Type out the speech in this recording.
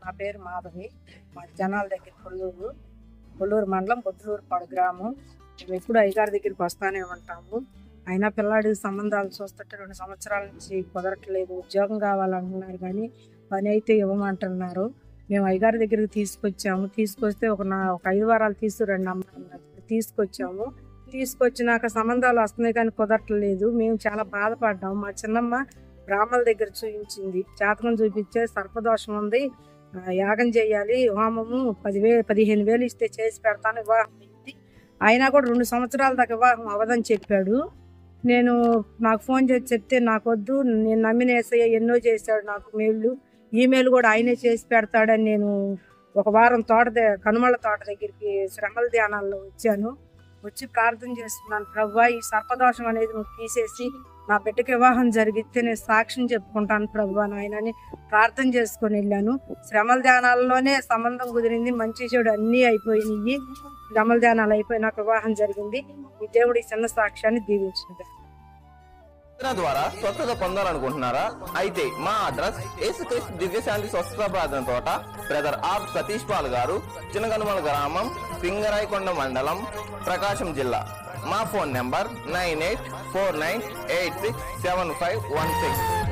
నా పేరు మాధవి. మా జనాల దగ్గర కొల్లూరు మండలం బొద్దులూరుపాడు గ్రామం. మేము ఎప్పుడు అయ్యగారి దగ్గరికి వస్తానే ఉంటాము. అయినా పిల్లాడి సంబంధాలు చూస్తుంటే 2 సంవత్సరాల నుంచి కుదరట్లేదు. ఉద్యోగం కావాలంటున్నారు కానీ పని అయితే ఇవ్వమంటున్నారు. మేము అయ్యగారి దగ్గరికి తీసుకొచ్చాము. తీసుకొస్తే ఒక 5 వారాలు తీసుకురండి అమ్మ తీసుకొచ్చాము. తీసుకొచ్చినాక సంబంధాలు వస్తున్నాయి కానీ కుదరట్లేదు. మేము చాలా బాధపడ్డాము. మా చిన్నమ్మ బ్రాహ్మణుల దగ్గర చూపించింది. జాతకం చూపించే సర్పదోషం ఉంది, యాగం చేయాలి, హోమము 15,000 ఇస్తే చేసి పెడతాను, వివాహం అయింది. అయినా కూడా 2 సంవత్సరాల దాకా వివాహం అవ్వదని చెప్పాడు. నాకు ఫోన్ చేసి చెప్తే నాకొద్దు, నేను నమ్మిన యేసయ్య ఎన్నో చేశాడు నాకు మేళ్ళు, ఈ మేలు కూడా ఆయనే చేసి పెడతాడని నేను ఒక వారం కనుమళ్ళ తోట దగ్గరికి శ్రమల ధ్యానాల్లో వచ్చి ప్రార్థన చేస్తున్నాను. ప్రభువా, ఈ సర్పదోషం అనేది నువ్వు తీసేసి నా బిడ్డకి వివాహం జరిగితే నేను సాక్ష్యం చెప్పుకుంటాను ప్రభువా నాయనని ప్రార్థన చేసుకొని వెళ్ళాను. శ్రమల ధ్యానాల్లోనే సంబంధం కుదిరింది. మంచి చెడు అన్నీ అయిపోయినాయి. శ్రమల ధ్యానాలు అయిపోయి నాకు వివాహం జరిగింది. ఈ దేవుడి చిన్న సాక్ష్యాన్ని దీవించింది. ద్వారా స్వస్థత పొందాలనుకుంటున్నారా? అయితే మా అడ్రస్ యేసుక్రీస్తు దివ్యశాంతి స్వస్థత ప్రార్థన తోట, బ్రదర్ ఆర్ సతీష్ పాల్ గారు, చిన్నగనుమల గ్రామం, పింగరాయకొండ మండలం, ప్రకాశం జిల్లా. మా ఫోన్ నెంబర్ 9849867516.